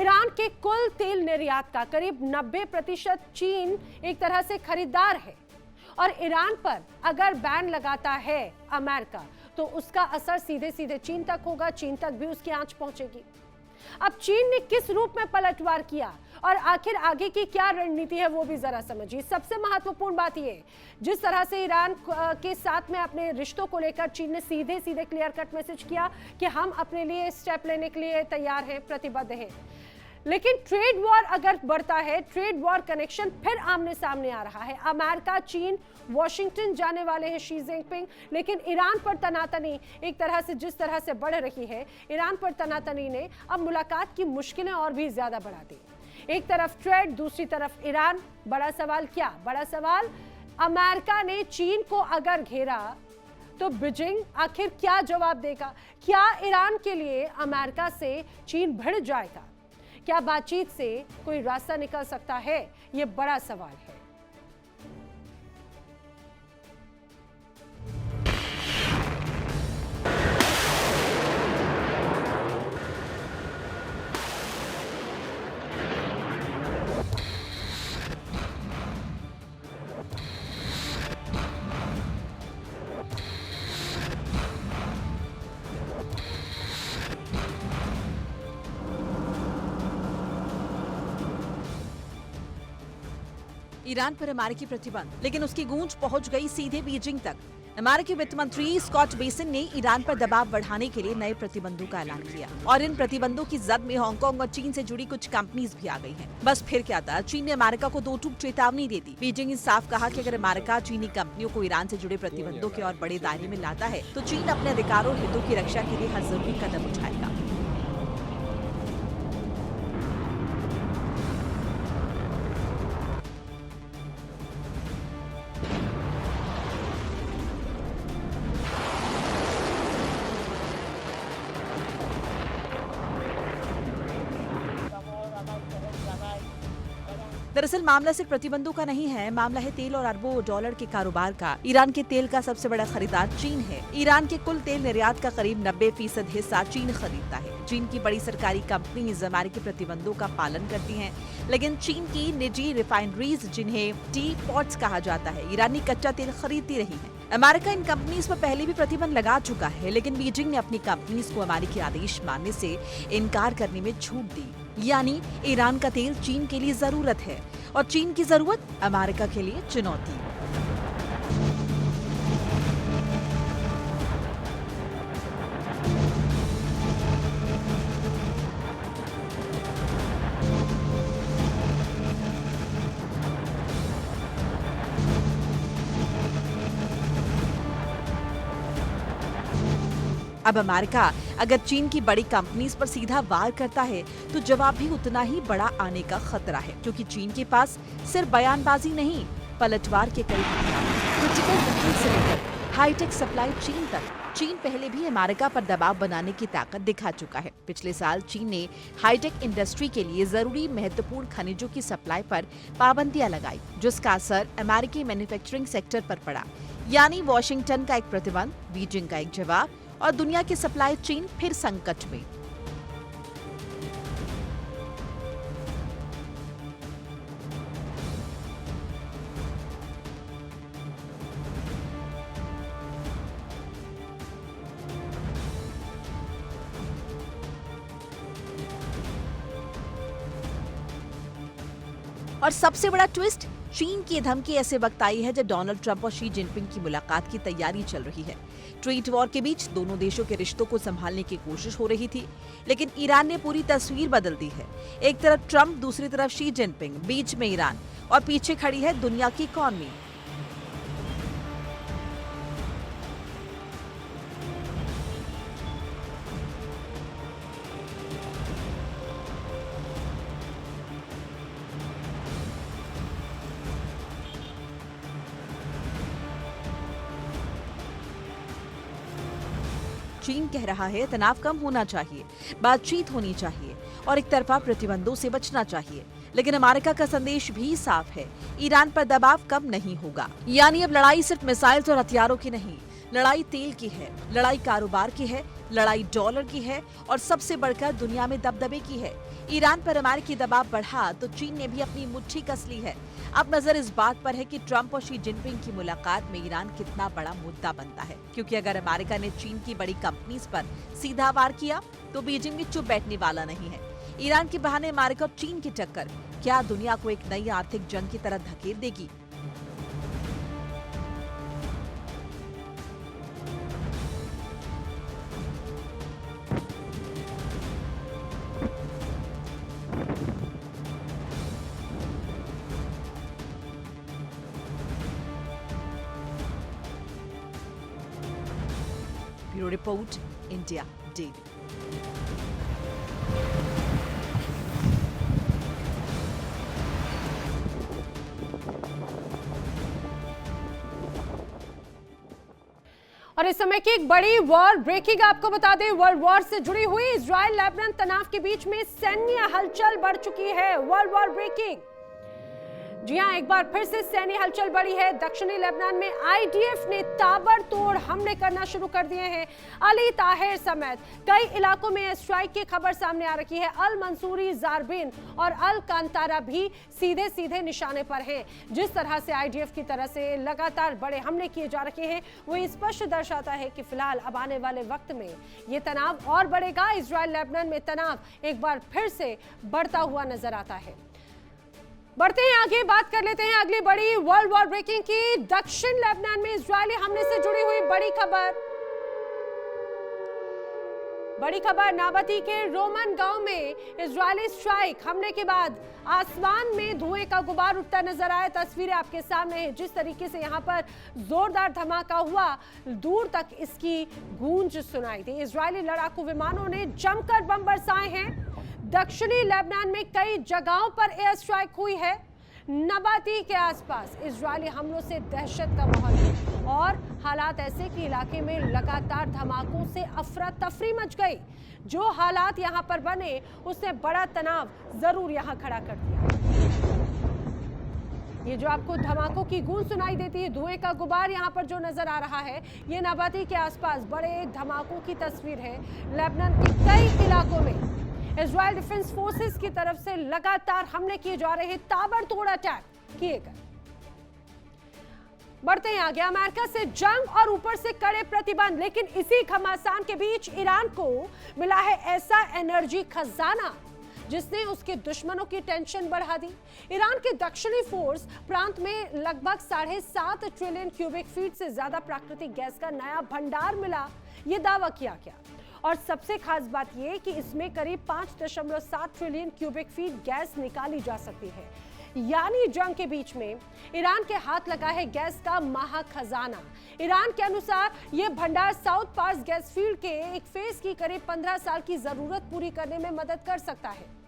Iran के कुल तेल निर्यात का करीब 90% चीन एक तरह से खरीदार है और ईरान पर अगर बैन लगाता है अमेरिका तो उसका असर सीधे सीधे चीन तक होगा, चीन तक भी उसकी आंच पहुंचेगी। अब चीन ने किस रूप में पलटवार किया और आखिर आगे की क्या रणनीति है वो भी जरा समझिए। सबसे महत्वपूर्ण बात यह, जिस तरह से ईरान के साथ में अपने रिश्तों को लेकर चीन ने सीधे सीधे क्लियर कट मैसेज किया कि हम अपने लिए स्टेप लेने के लिए तैयार हैं, प्रतिबद्ध हैं। लेकिन ट्रेड वॉर अगर बढ़ता है, ट्रेड वॉर कनेक्शन फिर आमने सामने आ रहा है। अमेरिका, चीन, वॉशिंगटन जाने वाले हैं शी जिनपिंग, लेकिन ईरान पर तनातनी एक तरह से जिस तरह से बढ़ रही है, ईरान पर तनातनी ने अब मुलाकात की मुश्किलें और भी ज्यादा बढ़ा दी। एक तरफ ट्रेड, दूसरी तरफ ईरान। बड़ा सवाल क्या? बड़ा सवाल, अमेरिका ने चीन को अगर घेरा तो बीजिंग आखिर क्या जवाब देगा? क्या ईरान के लिए अमेरिका से चीन भिड़ जाएगा? क्या बातचीत से कोई रास्ता निकल सकता है? यह बड़ा सवाल है। ईरान पर अमेरिकी प्रतिबंध, लेकिन उसकी गूंज पहुंच गई सीधे बीजिंग तक। अमेरिकी वित्त मंत्री स्कॉट बेसिन ने ईरान पर दबाव बढ़ाने के लिए नए प्रतिबंधों का ऐलान किया और इन प्रतिबंधों की जद में हांगकांग और चीन से जुड़ी कुछ कंपनीज भी आ गई हैं। बस फिर क्या था, चीन ने अमेरिका को दो टूक चेतावनी दे दी। बीजिंग ने साफ कहा कि अगर अमेरिका चीनी कंपनियों को ईरान से जुड़े प्रतिबंधों के और बड़े दायरे में लाता है तो चीन अपने अधिकारों और हितों की रक्षा के लिए हर जरूरी कदम उठाएगा। दरअसल मामला सिर्फ प्रतिबंधों का नहीं है, मामला है तेल और अरबों डॉलर के कारोबार का। ईरान के तेल का सबसे बड़ा खरीदार चीन है। ईरान के कुल तेल निर्यात का करीब 90% हिस्सा चीन खरीदता है। चीन की बड़ी सरकारी कंपनीज अमेरिकी प्रतिबंधों का पालन करती हैं, लेकिन चीन की निजी रिफाइनरीज, जिन्हें टी पॉट्स कहा जाता है, ईरानी कच्चा तेल खरीदती रही है। अमेरिका इन कंपनीज पर पहले भी प्रतिबंध लगा चुका है, लेकिन बीजिंग ने अपनी कंपनीज को अमेरिकी आदेश मानने से इनकार करने में छूट दी। यानी ईरान का तेल चीन के लिए जरूरत है और चीन की जरूरत अमेरिका के लिए चुनौती। अब अमेरिका अगर चीन की बड़ी कंपनीज पर सीधा वार करता है तो जवाब भी उतना ही बड़ा आने का खतरा है, क्योंकि चीन के पास सिर्फ बयानबाजी नहीं, पलटवार के कई क्रिटिकल से लेकर हाईटेक सप्लाई चीन तक। चीन पहले भी अमेरिका पर दबाव बनाने की ताकत दिखा चुका है। पिछले साल चीन ने हाईटेक इंडस्ट्री के लिए जरूरी महत्वपूर्ण खनिजों की सप्लाई पर पाबंदियां लगाई, जिसका असर अमेरिकी मैन्युफैक्चरिंग सेक्टर पर पड़ा। यानी वॉशिंगटन का एक प्रतिबंध, बीजिंग का एक जवाब और दुनिया की सप्लाई चेन फिर संकट में। और सबसे बड़ा ट्विस्ट, चीन की धमकी ऐसे वक्त आई है जब डोनाल्ड ट्रंप और शी जिनपिंग की मुलाकात की तैयारी चल रही है। ट्रेड वॉर के बीच दोनों देशों के रिश्तों को संभालने की कोशिश हो रही थी, लेकिन ईरान ने पूरी तस्वीर बदल दी है। एक तरफ ट्रंप, दूसरी तरफ शी जिनपिंग, बीच में ईरान और पीछे खड़ी है दुनिया की इकॉनमी। चीन कह रहा है तनाव कम होना चाहिए, बातचीत होनी चाहिए और एक तरफा प्रतिबंधों से बचना चाहिए। लेकिन अमेरिका का संदेश भी साफ है, ईरान पर दबाव कम नहीं होगा। यानी अब लड़ाई सिर्फ मिसाइल्स और हथियारों की नहीं, लड़ाई तेल की है, लड़ाई कारोबार की है, लड़ाई डॉलर की है और सबसे बढ़कर दुनिया में दबदबे की है। ईरान पर अमेरिकी दबाव बढ़ा तो चीन ने भी अपनी मुट्ठी कस ली है। अब नजर इस बात पर है कि ट्रंप और शी जिनपिंग की मुलाकात में ईरान कितना बड़ा मुद्दा बनता है, क्योंकि अगर अमेरिका ने चीन की बड़ी कंपनीज पर सीधा वार किया तो बीजिंग भी चुप बैठने वाला नहीं है। ईरान के बहाने अमेरिका और चीन की टक्कर क्या दुनिया को एक नई आर्थिक जंग की तरफ धकेल देगी? Bureau report, India daily. और इस समय की एक बड़ी वर्ल्ड ब्रेकिंग आपको बता दें, वर्ल्ड वॉर से जुड़ी हुई इजराइल लेबनान तनाव के बीच में सैन्य हलचल बढ़ चुकी है। वर्ल्ड वॉर ब्रेकिंग, जी हां, एक बार फिर से सैन्य हलचल बढ़ी है। दक्षिणी लेबनान में आईडीएफ ने ताबड़तोड़ हमले करना शुरू कर दिए हैं। अली ताहिर समेत कई इलाकों में स्ट्राइक की खबर सामने आ रही है। अल मंसूरी, जारबिन और अल कांतारा भी सीधे सीधे निशाने पर हैं। जिस तरह से आईडीएफ की तरफ से लगातार बड़े हमले किए जा रहे हैं, वो स्पष्ट दर्शाता है कि फिलहाल अब आने वाले वक्त में ये तनाव और बढ़ेगा। इजराइल लेबनान में तनाव एक बार फिर से बढ़ता हुआ नजर आता है। बढ़ते हैं आगे, बात कर लेते हैं अगली बड़ी वर्ल्ड वॉर ब्रेकिंग की। दक्षिण लेबनान में इजरायली हमले से जुड़ी हुई बड़ी खबर नाबती के रोमन गांव में इजरायली स्ट्राइक हमले के बाद आसमान में धुएं का गुबार उठता नजर आया। तस्वीरें आपके सामने हैं। जिस तरीके से यहां पर जोरदार धमाका हुआ, दूर तक इसकी गूंज सुनाई दी। इजरायली लड़ाकू विमानों ने जमकर बम बरसाए हैं। दक्षिणी लेबनान में कई जगहों पर एयर स्ट्राइक हुई है। नबाती के आसपास इजरायली हमलों से दहशत का माहौल है और हालात ऐसे कि इलाके में लगातार धमाकों से अफरा तफरी मच गई। जो हालात यहां पर बने, उसने बड़ा तनाव जरूर यहां खड़ा कर दिया। ये जो आपको धमाकों की गूंज सुनाई देती है, धुएं का गुबार यहां पर जो नजर आ रहा है, ये नबाती के आसपास बड़े धमाकों की तस्वीर है। लेबनान के कई इलाकों में इजराइल डिफेंस फोर्सेस की तरफ से लगातार हमले किए जा रहे हैं, ताबड़तोड़ अटैक किए गए। बढ़ते हैं आगे, अमेरिका से जंग और ऊपर से कड़े प्रतिबंध, लेकिन इसी घमासान के बीच ईरान को मिला है ऐसा एनर्जी खजाना जिसने उसके दुश्मनों की टेंशन बढ़ा दी। ईरान के दक्षिणी फोर्स प्रांत में लगभग 7.5 ट्रिलियन क्यूबिक फीट से ज्यादा प्राकृतिक गैस का नया भंडार मिला, ये दावा किया गया। और सबसे खास बात यह कि इसमें करीब 5.7 ट्रिलियन क्यूबिक फीट गैस निकाली जा सकती है। यानी जंग के बीच में ईरान के हाथ लगा है गैस का महा खजाना। ईरान के अनुसार यह भंडार साउथ पार्स गैस फील्ड के एक फेज की करीब 15 साल की जरूरत पूरी करने में मदद कर सकता है।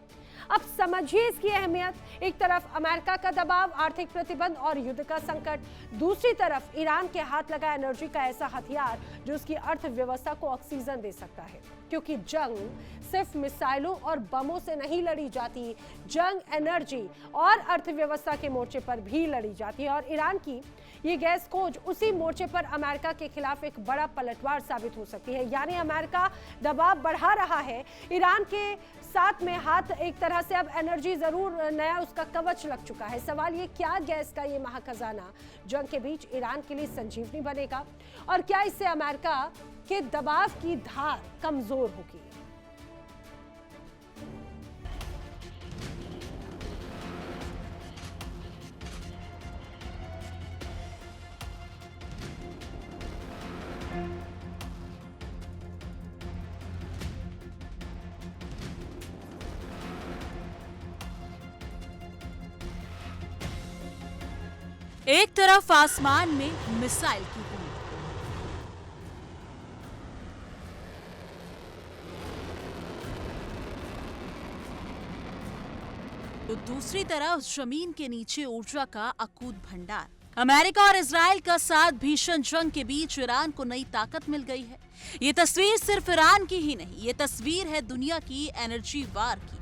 अब समझिए इसकी अहमियत। एक तरफ अमेरिका का दबाव, आर्थिक प्रतिबंध और युद्ध का संकट, दूसरी तरफ ईरान के हाथ लगा एनर्जी का ऐसा हथियार जो उसकी अर्थव्यवस्था को ऑक्सीजन दे सकता है। क्योंकि जंग सिर्फ मिसाइलों और बमों से नहीं लड़ी जाती, जंग एनर्जी और अर्थव्यवस्था के मोर्चे पर भी लड़ी जाती है। और ईरान की ये गैस खोज उसी मोर्चे पर अमेरिका के खिलाफ एक बड़ा पलटवार साबित हो सकती है। यानी अमेरिका दबाव बढ़ा रहा है, ईरान के साथ में हाथ एक तरह से अब एनर्जी जरूर नया उसका कवच लग चुका है। सवाल ये, क्या गैस का ये महाखजाना जंग के बीच ईरान के लिए संजीवनी बनेगा और क्या इससे अमेरिका के दबाव की धार कमजोर होगी? एक तरफ आसमान में मिसाइल की बूंद, तो दूसरी तरफ जमीन के नीचे ऊर्जा का अकूत भंडार। अमेरिका और इजराइल का साथ भीषण जंग के बीच ईरान को नई ताकत मिल गई है। ये तस्वीर सिर्फ ईरान की ही नहीं, ये तस्वीर है दुनिया की एनर्जी वार की।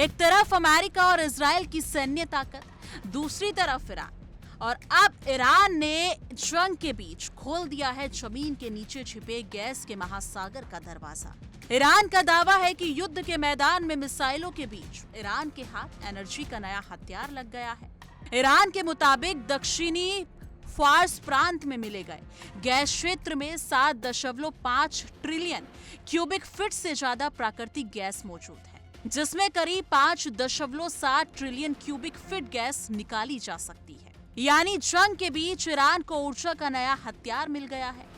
एक तरफ अमेरिका और इजराइल की सैन्य ताकत, दूसरी तरफ ईरान। और अब ईरान ने जंग के बीच खोल दिया है जमीन के नीचे छिपे गैस के महासागर का दरवाजा। ईरान का दावा है कि युद्ध के मैदान में मिसाइलों के बीच ईरान के हाथ एनर्जी का नया हथियार लग गया है। ईरान के मुताबिक दक्षिणी फार्स प्रांत में मिले गए गैस क्षेत्र में 7.5 ट्रिलियन क्यूबिक फीट से ज्यादा प्राकृतिक गैस मौजूद है, जिसमें करीब 5.7 ट्रिलियन क्यूबिक फीट गैस निकाली जा सकती है। यानी जंग के बीच ईरान को ऊर्जा का नया हथियार मिल गया है।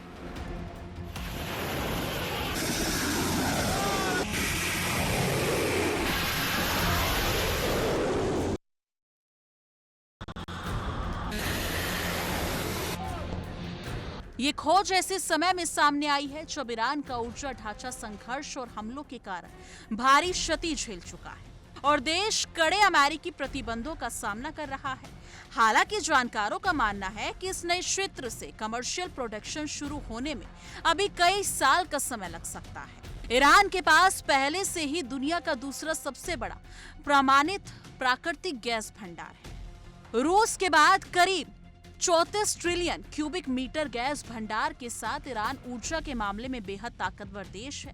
ये खोज ऐसे समय में सामने आई है जब ईरान का ऊर्जा ढांचा संघर्ष और हमलों के कारण भारी क्षति झेल चुका है और देश कड़े अमेरिकी प्रतिबंधों का सामना कर रहा है। हालांकि जानकारों का मानना है कि इस नए क्षेत्र से कमर्शियल प्रोडक्शन शुरू होने में अभी कई साल का समय लग सकता है। ईरान के पास पहले से ही दुनिया का दूसरा सबसे बड़ा प्रमाणित प्राकृतिक गैस भंडार है। रूस के बाद करीब 34 ट्रिलियन क्यूबिक मीटर गैस भंडार के साथ ईरान ऊर्जा के मामले में बेहद ताकतवर देश है।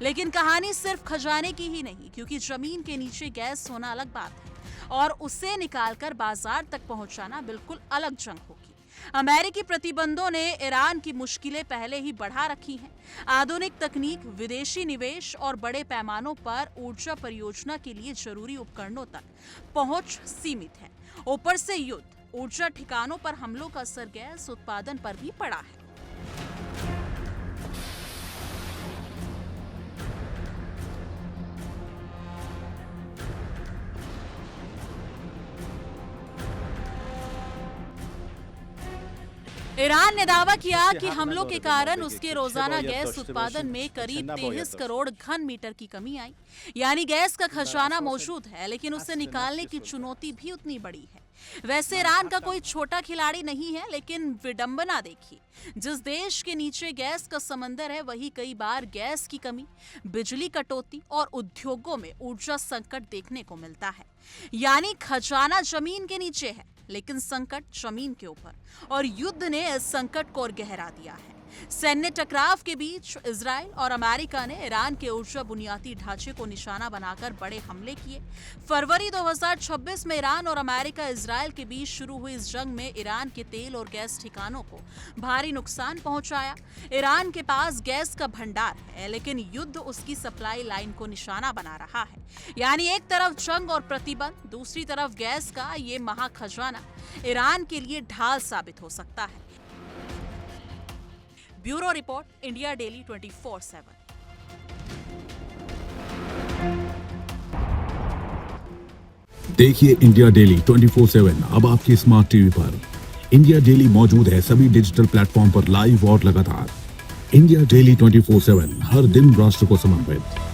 लेकिन कहानी सिर्फ खजाने की ही नहीं, क्योंकि जमीन के नीचे गैस होना अलग बात है और उसे निकालकर बाजार तक पहुंचाना बिल्कुल अलग जंग होगी। अमेरिकी प्रतिबंधों ने ईरान की मुश्किलें पहले ही बढ़ा रखी हैं। आधुनिक तकनीक, विदेशी निवेश और बड़े पैमानों पर ऊर्जा परियोजना के लिए जरूरी उपकरणों तक पहुंच सीमित है। ऊपर से युद्ध, ऊर्जा ठिकानों पर हमलों का असर गैस उत्पादन पर भी पड़ा है। ईरान ने दावा किया कि हमलों के कारण उसके रोजाना गैस उत्पादन में करीब 23 करोड़ घन मीटर की कमी आई। यानी गैस का खजाना मौजूद है, लेकिन उसे निकालने की चुनौती भी उतनी बड़ी है। वैसे ईरान का कोई छोटा खिलाड़ी नहीं है, लेकिन विडंबना देखिए, जिस देश के नीचे गैस का समंदर है, वही कई बार गैस की कमी, बिजली कटौती और उद्योगों में ऊर्जा संकट देखने को मिलता है। यानी खजाना जमीन के नीचे है, लेकिन संकट जमीन के ऊपर, और युद्ध ने इस संकट को और गहरा दिया है। सैन्य टकराव के बीच इजराइल और अमेरिका ने ईरान के ऊर्जा बुनियादी ढांचे को निशाना बनाकर बड़े हमले किए। फरवरी 2026 में ईरान और अमेरिका इजराइल के बीच शुरू हुई इस जंग में ईरान के तेल और गैस ठिकानों को भारी नुकसान पहुंचाया। ईरान के पास गैस का भंडार है, लेकिन युद्ध उसकी सप्लाई लाइन को निशाना बना रहा है। यानी एक तरफ जंग और प्रतिबंध, दूसरी तरफ गैस का ये महाखजाना ईरान के लिए ढाल साबित हो सकता है। Bureau report, India daily 24/7। देखिए इंडिया डेली 24/7 अब आपके स्मार्ट टीवी पर। इंडिया डेली मौजूद है सभी डिजिटल प्लेटफॉर्म पर लाइव और लगातार। इंडिया डेली 24/7 हर दिन राष्ट्र को समर्पित।